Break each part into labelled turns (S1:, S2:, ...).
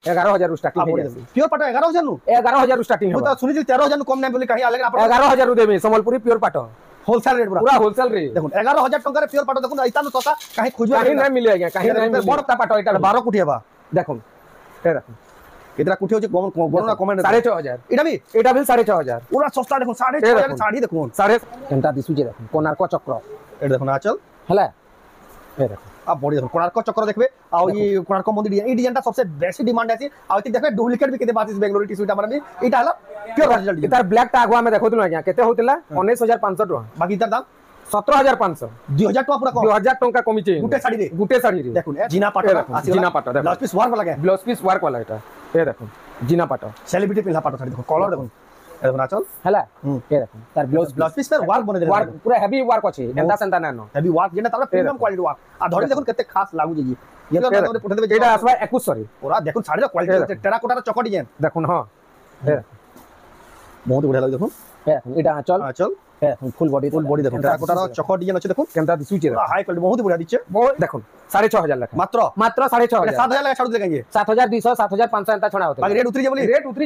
S1: 11,000 starting है
S2: pure पाटो 11,000 नु
S1: 11,000 स्टार्टिंग है
S2: तो सुनी 13,000 कम नहीं बोली कहीं अलग आप
S1: 11,000 देबे संबलपुरी प्योर पाटो
S2: होलसेल रेट
S1: पूरा होलसेल रे
S2: देखो 11,000 टका रे प्योर पाटो देखो इतना नु सस्ता कहीं खोजबे
S1: कहीं नहीं मिले आज्ञा कहीं नहीं मिले
S2: बड़ता पाटो एटा 12 कोठी हेबा
S1: देखो ए देखो
S2: केतरा कोठी होचे गणना कमेंट
S1: 6,500
S2: एटा भी
S1: 6,500
S2: पूरा सस्ता देखो 6,500 साड़ी देखो
S1: साढ़े केनता दिसु जे देखो कोणार्क चक्र
S2: एटा देखो ना चल
S1: हला ए देखो
S2: आप बड़ी देखो कोणार्क चक्र देखबे आ ये कोणार्क मंदिर डिजाइन ई डिजाइन ता सबसे बेस्ट डिमांड है आ ती देखबे डुप्लीकेट भी केते बात इस बेंगलोर टी-शर्ट हमर भी एटा हला प्योर ओरिजिनल डिजाइन
S1: इतार ब्लैक ता आगवा में देखो तुम आज्ञा केते होतिला 19,500 टका
S2: बाकी इतार दाम
S1: 17,500
S2: 2,000 टका पूरा
S1: 2,000 टका कमी चाहिए गुटे साड़ी रे
S2: देखो जीना पाटो
S1: जीना पाटो देखो
S2: ब्लाउज पीस वर्क वाला है
S1: ब्लाउज पीस वर्क वाला एटा ए देखो जीना पाटो
S2: सेलिब्रिटी पिनला पाटो साड़ी देखो कलर देखो ए देखो ना चल
S1: हला ए देखो तार ब्लाउज
S2: पीस पर वर्क बने दे
S1: वर्क पूरा हेवी वर्क अछि एंदा सेंदा नानो
S2: हेवी वर्क जेना तारा प्रीमियम क्वालिटी वर्क आ धरि देखो केते खास लागु जे ये तो तोरे पुठे देबे
S1: एटा आसबा 2100 रे
S2: पूरा देखो साड़ी रा क्वालिटी टेराकोटा रा चक डिजाइन
S1: देखो हां
S2: बहुत बढ़िया लाग देखो
S1: एटा चल फुल बॉडी
S2: देखो टेराकोटा रा चक डिजाइन अछि देखो
S1: केनता दिसु चे
S2: हाई क्वालिटी बहुत बढ़िया दिछे
S1: बहुत देखो 6,500 लाख
S2: मात्र
S1: 6,500
S2: 7,000 लाख छाड़ देंगे
S1: 7,200 7,500 एंता छणा होता
S2: रेट उतरी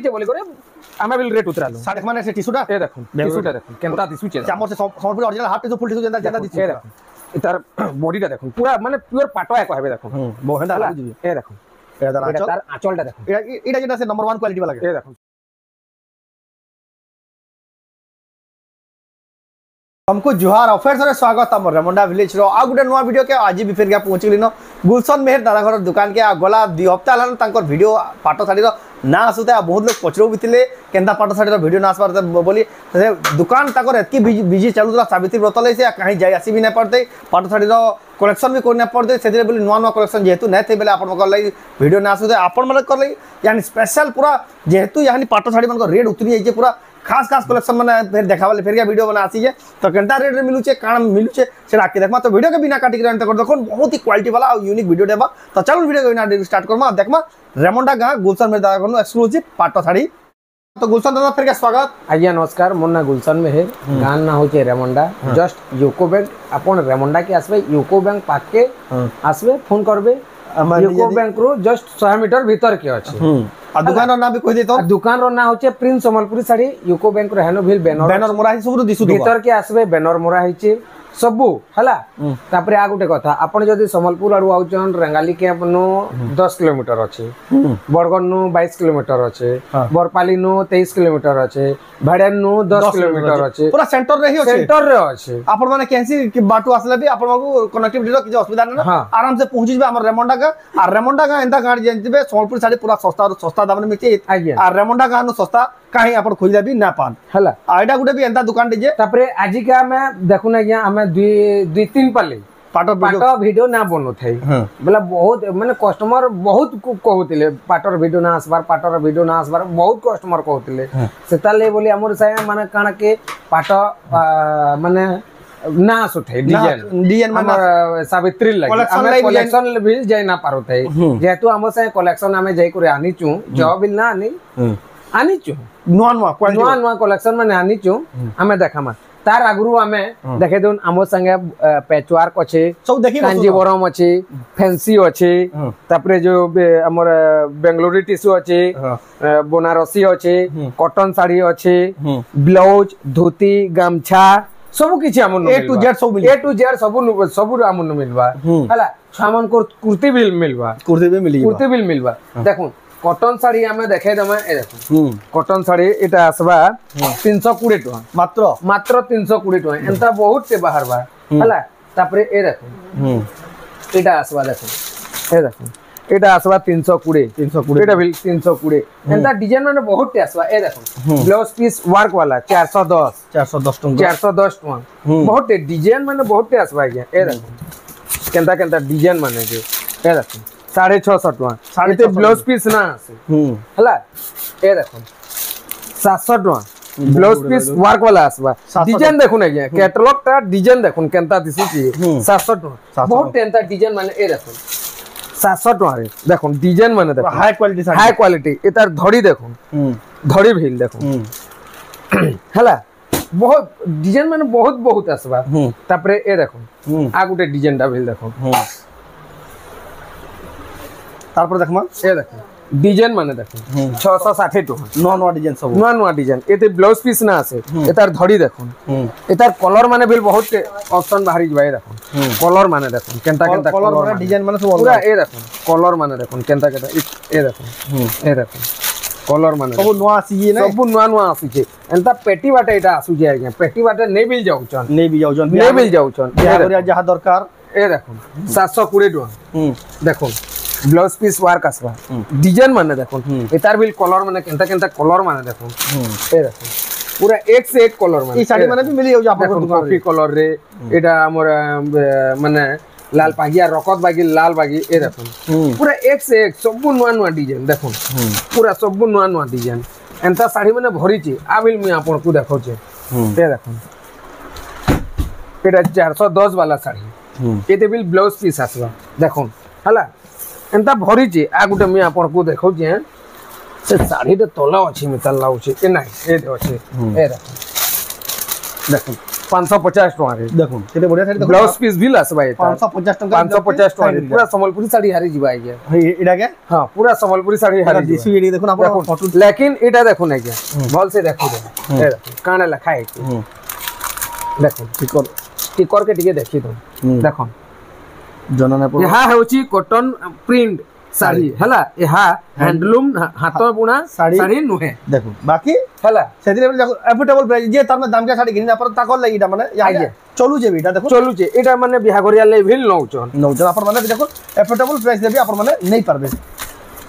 S2: जे बोली
S1: करे आमे बिल रेट उतरालो
S2: साडे माने से टिशूटा
S1: ए देखो टिशूटा देखो केनता दिसु चे
S2: चामर से संपूर्ण original half tissue full tissue जेंदा दिछे
S1: देखो इतार बॉडीटा देखो पूरा माने प्योर पाटो है कहबे देखो
S2: बहुत हंदा
S1: ए देखो तार आंचलटा देखो
S2: एटा जेटा से नंबर 1 क्वालिटी वाला
S1: ए देखो
S2: हमको जुहार और फिर से स्वागत हम रेमुंडा विलेज रो आ गुटे नुआ वीडियो के आज भी फिर गया पहुंच लिनो गुलशन मेहर दादा घर दुकान के गला 2 हफ्ता हलन तांकर वीडियो पाटो साड़ी रो ना आसुता बहुत लोग पचरो बितिले केंदा पाटो साड़ी रो वीडियो ना आसपार बोली दुकान ताकर एतकी बिजी चलुला सावित्री व्रत ले से कहीं जाय आसी भी ना पड़ते पाटो साड़ी रो कलेक्शन भी करना पड़ते से बोली नुआ नुआ कलेक्शन जेहेतु नहीं थे बेले आपन लगी वीडियो ना आसुते आपन मन कर लगी यानी स्पेशल पूरा जेहेतु यानी पाटो साड़ी मन रेट उतरी जाइए पूरा खास खास कलेक्शन मैंने फिर देखावले फिर वीडियो बना आसी है तो केनता रेट रे मिलुचे काण मिलुचे सेटा आके देखमा तो वीडियो के बिना काटी के कर देखो बहुत ही क्वालिटी वाला और यूनिक वीडियो देबा तो चलो वीडियो के बिना स्टार्ट करमा देखमा रेमुंडा गां गुलशन मेहर दादा को एक्सक्लूसिव पाटो साड़ी तो गुलशन दादा फिर के स्वागत
S1: आज्ञा नमस्कार मोर ना गुलशन मेहर गान ना होचे रेमुंडा जस्ट यूको बैंक अपन रेमुंडा के आसबे यूको बैंक पाक के आसबे फोन करबे यूको बैंक रो जस्ट 100 मीटर भीतर के अछि
S2: आ दुकान रो नाम भी कहि देतो
S1: दुकान रो ना होचे प्रिंस संबलपुरी साड़ी यूको बैंक रो हेनो बिल बैनर
S2: मोरा ही सब दिसु
S1: भीतर के आसबे बैनर मोरा हिचे सबु हला तापरे आ गुटे कथा आपण जदी संबलपुर आरु आउचन रेंगाली के अपनो 10 किलोमीटर अछि बरगन नु 22 किलोमीटर अछि बरपाली नु 23 किलोमीटर अछि भाडेन नु 10 किलोमीटर अछि
S2: पूरा सेंटर रे ही अछि
S1: सेंटर रे अछि
S2: आपण माने केंसी कि बाटू आसले भी आपण को कनेक्टिविटी रो कि असुविधा ना आराम से पहुंच जबे हमर रेमुंडा का आ रेमुंडा का एंता गाड़ी जानबे संबलपुर साड़ी पूरा सस्ता दाम में मिलते आ रेमुंडा का नु सस्ता कहीं आपण खोजले भी ना पान हला आइडा गुटे भी एंता दुकान जे तापरे
S1: आजि का मैं देखु ना गया हमें 2-3 पाले पाटो वीडियो ना बनो थे बोला बहुत माने कस्टमर बहुत कहउतिले पाटर वीडियो ना आसबार बहुत कस्टमर कहउतिले सेताले बोली हमर साय माने काना के पाटो माने ना आसुथे डिजाइन माने सावित्री लगे हमें कलेक्शन भी जाय ना पारुथे जेतु हमर साय कलेक्शन हमें जाय करे आनीचू जो बिल ना आनीचू नुआ कलेक्शन माने आनीचू हमें देखामा तार आगुरु हमें देखे दोन हमर संगे पैचवर्क अछि
S2: सब देखि
S1: कांजीवरम अछि फैंसी अछि तापरे जो हमर बेंगलोरी टिश्यू अछि बनारसी अछि कॉटन साड़ी अछि ब्लाउज धोती गामछा सब किछि हमन
S2: ए टू जेड
S1: सब हमन मिलबा हला सामान को कुर्ती भी मिलबा देखो कॉटन साड़ी हमें देखे दमे ए देखो कॉटन साड़ी एटा आसबा 320 टका मात्र 320 टका एंता बहुत से बाहर बा हला तापरे ए देखो एटा आसबा देखो ए देखो एटा आसबा 320 एटा बिल 320 एंता डिजाइन माने बहुत टे आसबा ए देखो ब्लाउज पीस वर्क वाला 410 टका बहुत टे डिजाइन माने बहुत टे आसबा ए देखो केंता डिजाइन माने जे ए देखो 650 टका एते ब्लाउज पीस ना आसे हला ए देखो 700 टका ब्लाउज पीस वर्क वाला आसबा डिजाइन देखो ना गया कैटलॉग ता डिजाइन देखो केंता दिसु छी 700 टका बहुत टेंता डिजाइन माने ए देखो 700 टका रे देखो डिजाइन माने देखो हाई क्वालिटी एतार धड़ी देखो धड़ी भील देखो हला बहुत डिजाइन माने बहुत आसबा तापरे ए देखो आ गुटे डिजाइन दा भील देखो तारपर देखमा ए देखो डिजाइन माने देखो 660 टका
S2: नुआ नुआ डिजाइन सब
S1: नुआ डिजाइन एते ब्लाउज पीस ना आसे एतार धड़ी देखो एतार कलर माने भी बहुत ऑप्शन बाहरी जबाई देखो कलर माने देखो केनता केनता
S2: कलर माने डिजाइन माने सब
S1: पूरा ए देखो कलर माने देखो केनता केनता ए देखो कलर माने
S2: सब नुआ आसी ना
S1: सब नुआ आसी छे एंता पेटी बाटे एटा आसु जे आज्ञा पेटी बाटे नै बिल जाउछन
S2: नै बिल जाउछन बिहार जहां दरकार
S1: ए देखो 720 टका देखो ब्लाउज पीस वर्क आसबा डिजाइन माने देखो एतार बिल कलर माने केनता केनता कलर माने देखो ए देखो पूरा एक से एक कलर माने
S2: ई साड़ी माने भी मिली जाउ आपन
S1: कॉफी कलर रे एटा हमर माने लाल पागिया रकत बागी लाल बागी ए देखो पूरा एक से एक सब नुआ डिजाइन देखो पूरा सब नुआ डिजाइन एंता साड़ी माने भरी छी आ बिल मी आपन को देखौ छे ए देखो एटा 410 वाला साड़ी एते बिल ब्लाउज पीस आसबा देखो हला एंता भरी छी आ गुटे मी आपन को देखौ छे से साड़ी रे तला अछि मी तला अछि ए नाही ए अछि ए देखो 550 टका रे
S2: देखो केते बढ़िया साड़ी देखो
S1: ब्लाउज पीस भी आसबा ए
S2: 550 टका
S1: 550 टका रे पूरा संबलपुरी साड़ी हारी जिबा गया
S2: एडा के
S1: हां पूरा संबलपुरी साड़ी हारी
S2: दिसु एडी देखो आपन फोटो
S1: लेकिन एटा देखो नै के भल से देखो ए देखो काने लिखा है देखो स्टिकर के टिके देखि दो देखो
S2: जनना पर
S1: यहा होची कॉटन प्रिंट साड़ी हला यहा हैंडलूम हाथ बुना साड़ी नुहे
S2: देखो बाकी
S1: हला
S2: सेदिले देखो एफोर्डेबल प्राइस जे तार में दाम के साड़ी घिना पर ताकल लागिटा माने या चलू जे बेटा देखो
S1: चलू जे एटा माने बिहागरिया लेवल नौचन
S2: अपन माने देखो एफोर्डेबल प्राइस देबी अपन माने नहीं पारबे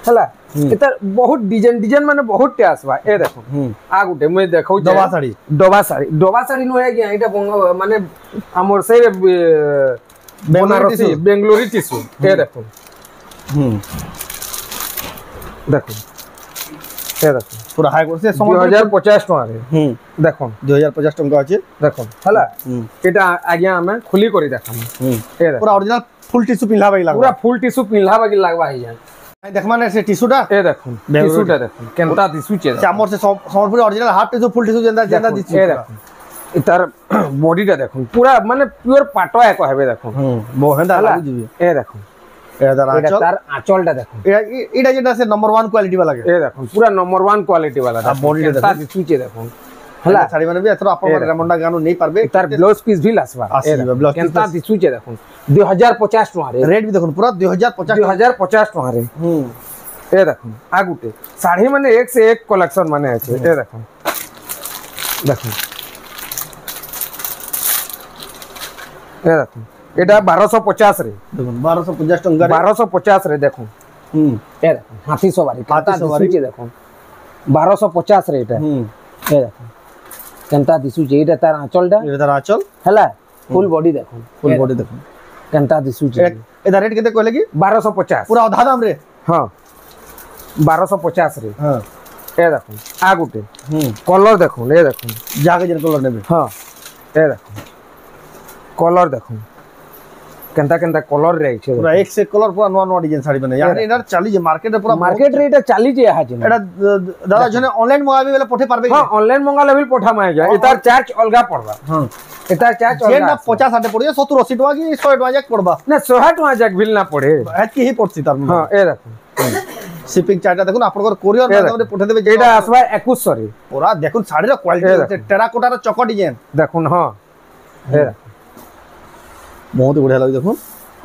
S1: हला एतर बहुत डिजाइन माने बहुत टे आसबा ए देखो आ गुटे मैं देखौ डबा साड़ी नुहे गया एटा माने हमर से बनारसी बेंगलोरी टिश्यू ए देखो देखो ए देखो
S2: पूरा हाई कोर्स से
S1: 2050 टका रे देखो
S2: 2050 टका अछि
S1: देखो हला एटा आज्ञा हमें खुली करी देखम ए देखो
S2: पूरा ओरिजिनल फुल टिश्यू पिनलाबा लागबा
S1: पूरा फुल टिश्यू पिनलाबा के लागबा है जान
S2: देख माने से टिश्यूटा
S1: ए देखो टिश्यूटा देखो केनता दिसु छे
S2: चामर से Sambalpuri original half tissue full tissue जेंदा दिसु
S1: ए देखो इतार बॉडीटा देखो पूरा माने प्योर पाटो है कहबे देखो
S2: मोहंदा लागु जीबी
S1: ए देखो तार आंचलटा देखो
S2: एटा जेटा से नंबर 1 क्वालिटी वाला के
S1: ए देखो पूरा नंबर 1 क्वालिटी वाला था
S2: बॉडी देखो
S1: दिसुचे देखो
S2: हला साड़ी माने भी एथरो अपन रेमंडा गानो नहीं पारबे
S1: तार ब्लाउज पीस भी लासबा केनता दिसुचे देखो 2050 टका रे
S2: रेट भी देखो पूरा
S1: 2050 टका रे ए देखो आ गुटे साड़ी माने एक से एक कलेक्शन माने আছে ए देखो देखो ए देखो एटा 1250 रे
S2: देखो 1250 टका रे
S1: 1250 रे देखो ए देखो हाथी सवारी देखो 1250 रे एटा ए देखो केनता दिसु जे एटा तार आंचल हला फुल बॉडी देखो केनता दिसु जे
S2: एदा रेट केते कहले की
S1: 1250
S2: पूरा आधा दाम रे
S1: हां 1250 रे
S2: हां
S1: ए देखो आ गुटे कलर देखो ए देखो
S2: जाके जन कलर नेबे
S1: हां ए देखो कलर देखो केनता केनता कलर रे छै
S2: पूरा एक से कलर पूरा नवा नवा डिजाइन साड़ी बने यार एना चली जे मार्केट रे पूरा
S1: मार्केट रे एटा चली जे हा जे
S2: एटा दादा जने ऑनलाइन मंगाबे वाला पठे पारबे
S1: हां ऑनलाइन मंगा लेबल पठा माय जा एतार चार्ज अलगा पड़बा हां एतार चार्ज अलगा
S2: जेना 50 60 पड़ियो 70 80 टका की 100 टका जाक पड़बा
S1: ना 100 टका जाक बिल ना पड़े
S2: एत की ही पड़सी तार
S1: हां ए देखो
S2: शिपिंग चार्ज देखो आपन कोरियर माध्यम रे पठे देबे
S1: एटा आसबा 2100 रे
S2: पूरा देखो साड़ी रो क्वालिटी टेराकोटा रो चक डिजाइन
S1: देखो हां ए
S2: बहुत बढ़िया लागे देखो
S1: ए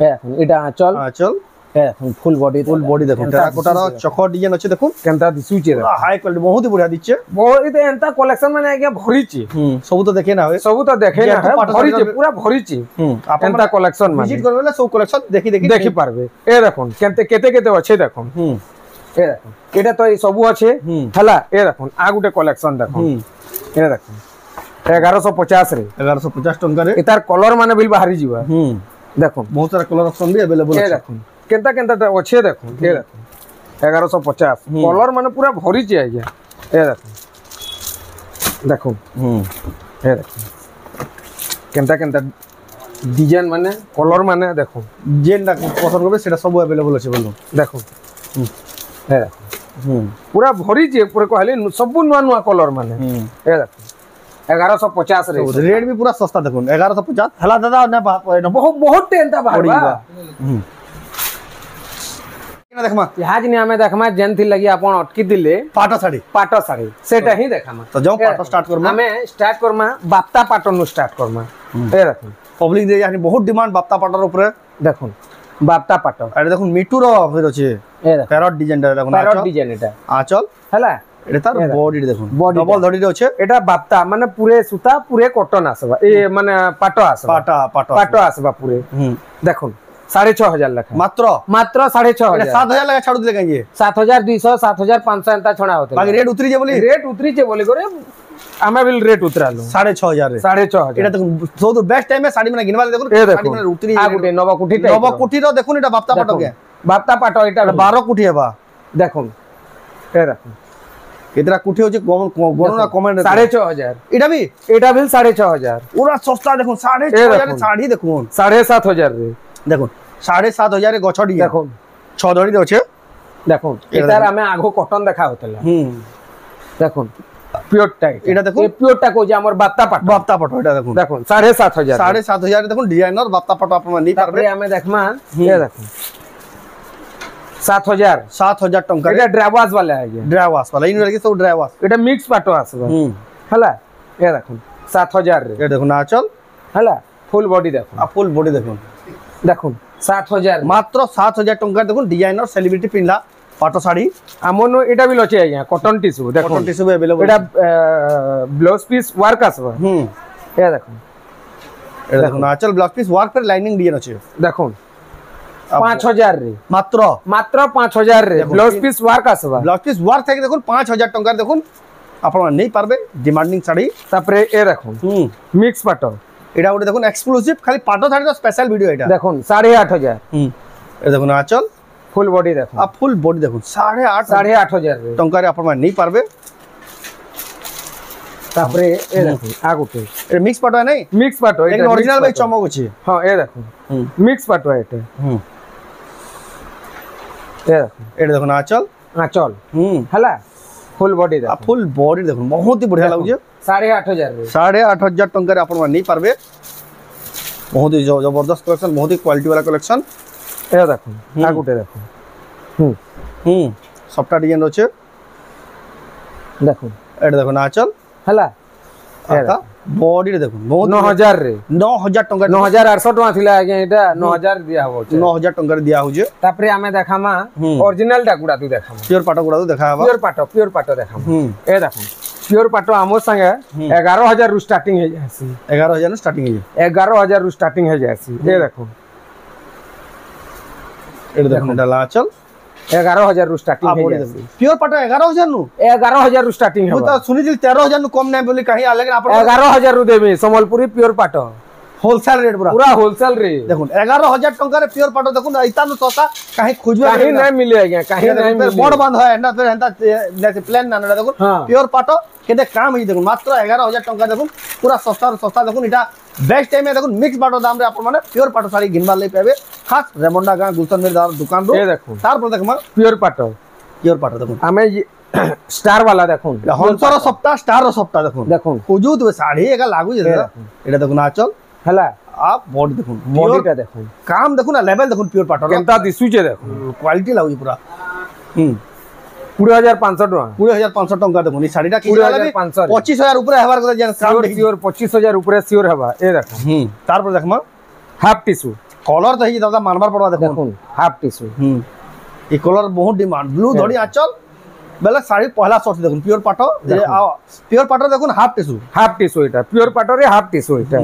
S1: देखो एटा आंचल ए देखो फुल बॉडी
S2: देखो टेराकोटा रो चक डिजाइन अछि देखो
S1: केनता दिसु छे
S2: हाई क्वालिटी बहुत ही बढ़िया दिछे
S1: बहुत इते एंता कलेक्शन माने आगे भरी छी
S2: सब तो देखे ना होय
S1: सब तो देखे ना है भरी छी पूरा भरी छी एंता कलेक्शन माने
S2: विजिट करबेला सब कलेक्शन देखि
S1: पारबे ए देखो केते अछि देखो ए देखो एटा तो सब अछि हला ए देखो आ गुटे कलेक्शन देखो ए देखो 1150 रे
S2: 1150 टका रे
S1: एतार कलर माने बिल बाहरी जीवा देखो
S2: बहुत सारा कलर ऑप्शन भी अवेलेबल
S1: है देखो केनता केनता अच्छे देखो ये देखो 1150 कलर माने पूरा भरी छी आज्ञा ए देखो ए देखो केनता केनता डिजाइन माने कलर माने देखो
S2: जेन पसंद करबे सेटा सब अवेलेबल अछि बोलो
S1: देखो ए देखो पूरा भरी छी पूरा कहले सब नुआ नुआ कलर माने ए देखो 1150 रे
S2: रेट भी पूरा सस्ता देखो 1150 हला दादा ना बहुत
S1: बहुत टेंता बाहर
S2: देखमा
S1: आज ने हमें देखमा जेन थी लगी अपन अटकी दिले
S2: पाटो साड़ी
S1: सेटा ही देखामा
S2: तो जाओ पाटो स्टार्ट करमा
S1: हमें स्टार्ट करमा बाप्ता पाटो नु स्टार्ट करमा ए देखो
S2: पब्लिक दे यानी बहुत डिमांड बाप्ता पाटोर ऊपर
S1: देखो बाप्ता पाटो
S2: अरे देखो मिटू रो फिर अछि
S1: ए देखो
S2: पैरट डिजाइन देखो
S1: पैरट डिजाइन एटा
S2: आंचल
S1: हला
S2: এটা তার বডি দেখুন ডবল ধড়ি আছে
S1: এটা বাপ্তা মানে পুরে সুতা পুরে কটন আসবা এ মানে পাটো আসবা পাটো আসবা পুরে দেখুন 6500 লেখা মাত্র 6500
S2: এটা 7000 লেখা ছাড়ু দিলে কাইয়ে
S1: 7200 7500 এন্তা ছড়া হতে
S2: বাকি রেট উতরি যে বলি
S1: করে আমি বিল রেট উতরালো
S2: 6500 রে
S1: 6500
S2: এটা দেখুন সৌদ বেস্ট টাইমে শাড়ি মানে গিনবা দেখুন শাড়ি মানে উতরি
S1: আ গুটে নবকুঠি
S2: র দেখুন এটা বাপ্তা পাটো কে
S1: বাপ্তা পাটো এটা
S2: 12 কুঠি হেবা
S1: দেখুন এ দেখুন
S2: এতরা কুঠি হচ্ছে গণনা কমেন্ট
S1: 6500
S2: এটা
S1: বিল 6500
S2: ওরা সস্তা দেখুন 6500 শাড়ি দেখুন
S1: 7500 রে
S2: দেখুন 7500 এ গছডি
S1: দেখুন
S2: 6 ধড়ি আছে
S1: দেখুন এটার আমি আগো কটন দেখা হতলা দেখুন পিওর টাইট
S2: এটা দেখুন
S1: এই পিওরটা কই যে আমার বাপ্তা পাটো এটা দেখুন
S2: 7500 এ দেখুন ডিজাইনার বাপ্তা পাটো আপনারা নি পারবে
S1: আমি দেখমা এ দেখুন 7000
S2: टंका
S1: এটা ড্রাইভার্স वाला है ये
S2: ड्राइवास वाला इन लगे सब ड्राइवास
S1: এটা মিক্স পাটো আসবে হলা এ দেখুন 7000 রে
S2: ये देखो नाचल
S1: হলা ফুল বডি দেখুন
S2: फुल बॉडी देखुन
S1: দেখুন 7000
S2: मात्र 7000 टंका देखुन डिजाइनर सेलिब्रिटी पिनला पाटो साड़ी
S1: আমনো এটা বিল আছে আজ্ঞা কটন টিস্যু দেখুন
S2: कॉटन टिश्यू अवेलेबल
S1: এটা ব্লাউজ পিস ওয়ার্ক আসবে এ দেখুন
S2: এটা দেখুন নাচল ব্লাউজ পিস ওয়ার্ক पर लाइनिंग डिजाइन আছে
S1: দেখুন 5000 রে
S2: মাত্র
S1: 5000 রে ব্লাউজ পিস ওয়ার্ক আসবা
S2: ব্লাউজ পিস ওয়ার্ক থেকে দেখুন 5000 টাকা দেখুন আপনারা নেই পারবে ডিমান্ডিং শাড়ি
S1: তারপরে এ দেখুন মিক্স পাটো
S2: এটা ওটা দেখুন এক্সক্লুসিভ খালি পাটো শাড়ির স্পেশাল ভিডিও এটা
S1: দেখুন 8500
S2: এটা দেখুন আঁচল
S1: ফুল বডি দেখুন
S2: ফুল বডি দেখুন
S1: 8500 রে
S2: টাকারে আপনারা নেই পারবে
S1: তারপরে এ দেখুন আগুতে
S2: এটা মিক্স পাটো নাই
S1: মিক্স পাটো
S2: এটা অরিজিনাল ভাই চমক আছে
S1: হ্যাঁ এ দেখুন মিক্স পাটো এটা
S2: এটা দেখুন আঁচল
S1: হলা ফুল বডি দেখুন
S2: ফুল বডি দেখুন বহুত হি বঢ়িয়া লাগুছে
S1: 8500 রে
S2: 8500 টাকারে আপনারা নেই পারবে বহুত হি জবরদস্ত কালেকশন বহুত হি কোয়ালিটি वाला কালেকশন
S1: এটা দেখুন আগুতে দেখুন
S2: সফটওয়্যার ডিজাইন আছে
S1: দেখুন
S2: এটা দেখুন আঁচল
S1: হলা
S2: আতা বডি দেখুন বহুত
S1: 9000 রে
S2: 9000 টাকা
S1: 9800 টাকা ছিল আগে এটা 9000 দিয়া হচ্ছে
S2: 9000 টাকা দিয়া হচ্ছে
S1: তারপরে আমি দেখামা অরিজিনাল টা গুড়া তুই দেখামা
S2: পিওর পাটো গুড়া তো দেখা হবা
S1: পিওর পাটো দেখামা এ দেখুন পিওর পাটো আমর সঙ্গে 11000 রু স্টার্টিং হয়ে যাচ্ছে
S2: 11000 রু স্টার্টিং হয়ে
S1: 11000 রু স্টার্টিং হয়ে যাচ্ছে এ দেখুন
S2: এটা দেখুন এটা লাচল
S1: 11000 রু স্টার্টিং হয়ে যাচ্ছে
S2: পিওর পাটো 11000 নু
S1: 11000 রু স্টার্টিং হবে
S2: তো শুনিছিল 13000 নু কম নাই বলি কাহি আলেকিন আপন
S1: 11000 রু দেবে সম্বলপুরি পিওর পাটো
S2: होलसेल रेट
S1: पूरा होलसेल रे
S2: देखुन 11000 टंका रे प्योर पाटो देखुन इतानो सस्ता काहे खोजबे
S1: काहे नहीं मिले आज्ञा काहे नहीं मिले
S2: बड़ बंद है एंडा फिर एंता जैसे प्लान ना देखुन प्योर पाटो केते काम है देखुन मात्र 11000 टंका देखुन पूरा सस्ता देखुन इटा बेस्ट टाइम में देखुन मिक्स पाटो दाम रे आपन माने प्योर पाटो साड़ी गिनबा ले पाबे खास रेमंडा गां गुलशन मेर दुकान रो
S1: ए देखुन
S2: तार पर देखमा
S1: प्योर पाटो
S2: देखुन
S1: हमें स्टार वाला देखुन
S2: हंसर सप्ताह स्टार सप्ताह देखुन खोजू तो साड़ी एका लागू जे एटा देखुन आचल
S1: हला
S2: आप बॉडी देखुन
S1: बॉडीटा देखुन
S2: काम देखुन लेवल देखुन प्योर पाटो
S1: केनता दिसुचे देखुन
S2: क्वालिटी लागू पूरा
S1: 20500 টাকা
S2: 20500 টাকা দেখুন এই শাড়িটা কি
S1: 20500
S2: 25000 উপরে হেবার কথা জানেন কাম দেখি
S1: সিওর 25000 উপরে সিওর হেবা এ দেখুন
S2: তারপর দেখমা
S1: হাফ টিস্যু
S2: কলার তো এই দাদা মানবার পড়বা দেখুন
S1: হাফ টিস্যু
S2: এই কলার বহুত ডিমান্ড ব্লু ধড়ি আঁচল বেলা শাড়ি পহলা শর্ট দেখুন পিওর পাটো পিওর পাটো দেখুন হাফ টিস্যু এটা
S1: পিওর পাটো রে হাফ টিস্যু এটা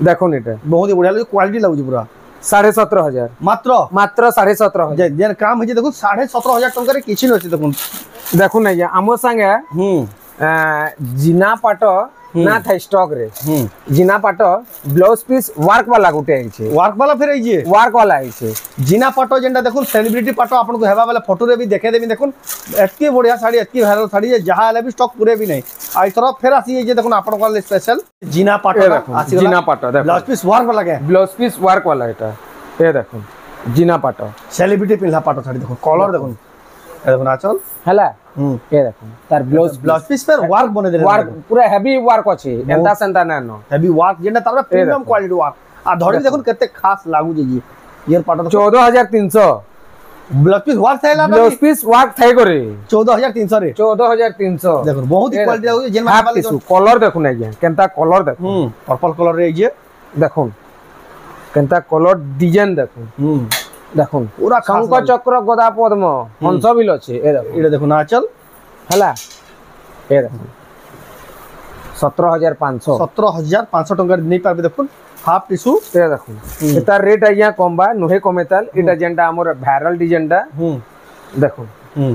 S1: দেখুন এটা
S2: বহুত হি বঢ়িয়া লাগে কোয়ালিটি লাগুছে পুরা
S1: 17500 মাত্র 17500
S2: যেন কাম হইছে দেখুন 17500 টাকা রে কিছু নছে
S1: দেখুন আজ্ঞা আমো সঙ্গে জিনা পাটো না থাই স্টক রে জিনা পাটো ব্লাউজ পিস ওয়ার্ক वाला গুটে আইছে
S2: ওয়ার্ক वाला ফের আইছে
S1: ওয়ার্ক वाला আইছে
S2: জিনা পাটো যেটা দেখুন সেলিব্রিটি পাটো আপনাকে হেবা वाला ফটো রে भी দেখে দেবি দেখুন এতকি বড়িয়া শাড়ি এতকি ভাইরাল শাড়ি যে যাহা আলে भी স্টক পুরে भी নাই আই তরফ ফের আসি এই যে দেখুন আপনাদের लिए স্পেশাল জিনা পাটো
S1: আসি জিনা পাটো দেখুন
S2: ব্লাউজ পিস ওয়ার্ক वाला কে
S1: ব্লাউজ পিস ওয়ার্ক वाला এটা এ দেখুন জিনা পাটো
S2: সেলিব্রিটি পিনলা পাটো শাড়ি দেখুন কলর দেখুন এ দেখুন আচল
S1: হেলা এ দেখুন তার ব্লাউজ
S2: পিস पर ওয়ার্ক বনে দেলে
S1: ওয়ার্ক পুরা হেভি ওয়ার্ক আছে এন্তা সেন্তা না নো
S2: হেভি ওয়ার্ক যেটা তার প্রিমিয়াম কোয়ালিটি ওয়ার্ক আর ধরি দেখুন কত খাস লাগু যে ইয়ার পাটো
S1: 14300
S2: ब्लाउज पीस वर्क थाइला
S1: ब्लाउज पीस वर्क थाई करे
S2: 14300 रे
S1: 14300
S2: देखो बहुत ही क्वालिटी रहउजे जेन
S1: हाफ टिश्यू कलर देखुन आज्ञा केनता कलर देखुन
S2: पर्पल कलर रे जे
S1: देखुन केनता कलर डिजाइन देखुन देखुन
S2: पूरा
S1: शंख चक्र गदा पद्म हंस बिल अछि ए देखो
S2: इडे देखो नाचल
S1: हला ए देखो 17500
S2: टंका नहीं पाबे देखो हाफ टिश्यू
S1: ए देखो एता रेट आज्ञा कम बा नुहे कमेताल एटा जेंटा हमर वायरल डिजाइनटा देखो ए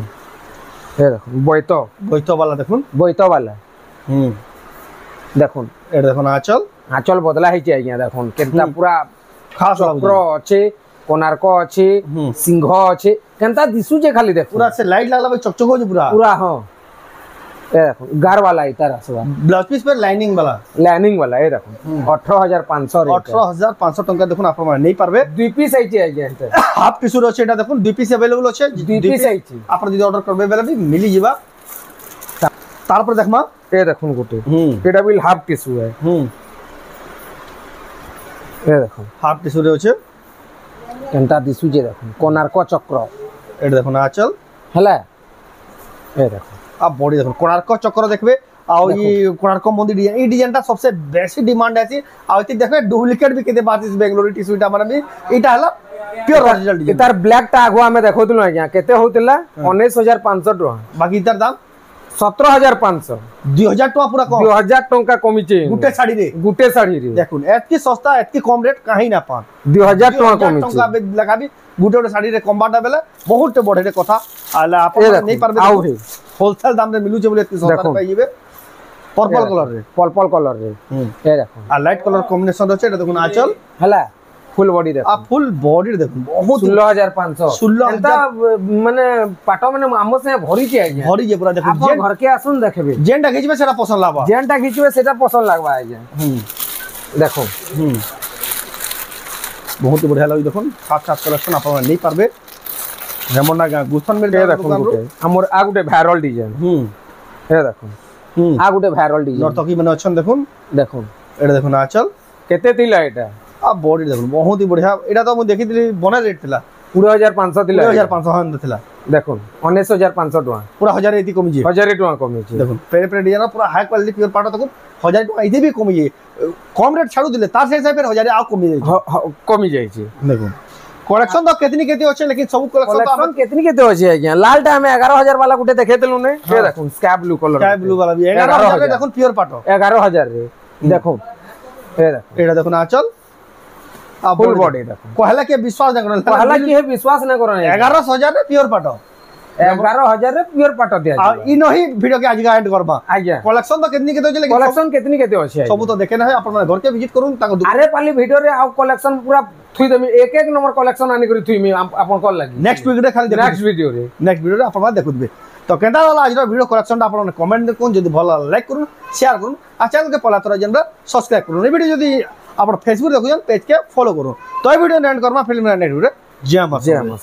S1: देखो बोइतो
S2: वाला देखो
S1: बोइतो वाला देखो
S2: ए देखो नाचल
S1: आंचल बदला है आज्ञा देखो केनता पूरा
S2: खास
S1: चक्र अच्छे कोणार्क अच्छे सिंह अच्छे केनता दिसु जे खाली देख
S2: पूरा से लाइट लागला भाई चकचक हो जे पूरा
S1: पूरा हां ए देखो गार वाला इतार आसबा
S2: ब्लाउज पीस पर लाइनिंग वाला
S1: ए देखो 18500 रे
S2: 18500 टंका देखो आप माने नहीं पारबे
S1: दुई पीस आइचे आज्ञा एते
S2: हाफ टिश्यू रो एटा देखो दुई पीस अवेलेबल अछि
S1: दुई पीस आइचे
S2: आपण जदी ऑर्डर करबे बेला भी मिली जिबा तार पर देखमा
S1: ए देखो गोटे एटा बिल हाफ टिश्यू है ए देखो
S2: हाफ टिश्यू रे अछि
S1: केनता दिसु जे देखो कोणार्क चक्र
S2: एटा देखो नाचल
S1: हला ए देखो
S2: आ बॉडी देखो कोणार्क चक्र देखबे आ ई कोणार्क मंदिर डिजाइन ई डिजाइनटा सबसे बेसी डिमांड अछि आ इति देखबे डुप्लीकेट भी केते बात इस बेंगलोर टिश्यूटा माने भी इटा हला प्योर ओरिजिनल डिजाइन
S1: इतार ब्लैक टा आगुआ में देखौतलु आज्ञा केते होतला 19500 टका
S2: बाकी इतार दाम
S1: 17500
S2: 2000 टका पूरा कम
S1: 2000 टका कमी चे
S2: गुटे साड़ी रे
S1: देखुन
S2: एतकी सस्ता एतकी कम रेट काहे ना पान
S1: 2000 टका कमी चे
S2: टका लगाबी गुटे साड़ी रे कम बाटा बेले बहुत बढे कथा आला आप नहीं पारबे
S1: आउ हे
S2: होलसेल दाम रे मिलु जे बोले एतकी सस्ता पाई जेबे
S1: पर्पल कलर रे ए देखो
S2: आ लाइट कलर कॉम्बिनेशन रचे देखो आंचल
S1: हला फुल बॉडी देखो
S2: आ फुल बॉडी देखो बहुत
S1: 16500
S2: 16,000
S1: माने पाटो माने हमो से भरी के आज्ञा
S2: भरी जे पूरा देखो
S1: आप घर के आसुन देखबे
S2: जेनटा खिचबे सेटा पसंद लागबा
S1: जेनटा खिचबे सेटा पसंद लागबा आज्ञा देखो
S2: बहुत बढ़िया लगी देखो खास कलेक्शन आप नहीं पारबे रेमंडा गुलशन में
S1: देखो हमर आ गुटे वायरल डिजाइन ए देखो आ गुटे वायरल डिजाइन
S2: नर्तकी माने अछन देखो एटा देखो नाचल
S1: केते तिला एटा
S2: आ बॉडी देखो बहुत ही बढ़िया एटा तो मु देखितली बना रेट थिला
S1: 20500 थिला
S2: 20500 हन थिला
S1: देखो 19500 टका
S2: पूरा 1000 एती कमी जे
S1: 1000 टका कमी जे
S2: देखो पेरे डिजाइन पूरा हाई क्वालिटी प्योर पाटो देखो 1000 टका इते भी कमी जे कम रेट छाडू दिले तार से हिसाब फिर 1000 आ कमी जाई छै
S1: देखो
S2: कलेक्शन तो केतनी अछि लेकिन सब कलेक्शन तो
S1: केतनी अछि आज्ञा लाल टा में 11000 वाला गुटे देखेतलु ने ए देखो स्काई ब्लू कलर
S2: वाला भी 11000 रे देखो प्योर पाटो
S1: 11000 रे देखो ए देखो
S2: एटा देखो नाचल
S1: आ फुल बॉडी देखो
S2: कहला के विश्वास न करन
S1: कहला कि हे विश्वास न करन
S2: 11000 रे प्योर पाटो
S1: 11000 रे प्योर पाटो दिया
S2: आ इ नहीं वीडियो के आज का एंड करबा
S1: आज्ञा
S2: कलेक्शन तो केतनी अछि लेकिन
S1: कलेक्शन केतनी अछि
S2: सब तो देखे ना अपन घर के विजिट करूं ताको
S1: अरे पाली वीडियो रे आ कलेक्शन पूरा थुई देमी एक नंबर कलेक्शन आनी करी थुई मी अपन कॉल लागी
S2: नेक्स्ट वीडियो रे खाली
S1: नेक्स्ट वीडियो रे
S2: अपन देखुबे तो केंदा वाला आज वीडियो कलेक्शन अपन कमेंट कोन जदी भला लाइक करू शेयर करू आ चैनल के पला तोरा जनरा सब्सक्राइब करू ए वीडियो जदी अपन फेसबुक देखु पेज के फॉलो करू तो video and Karma film next video जय मां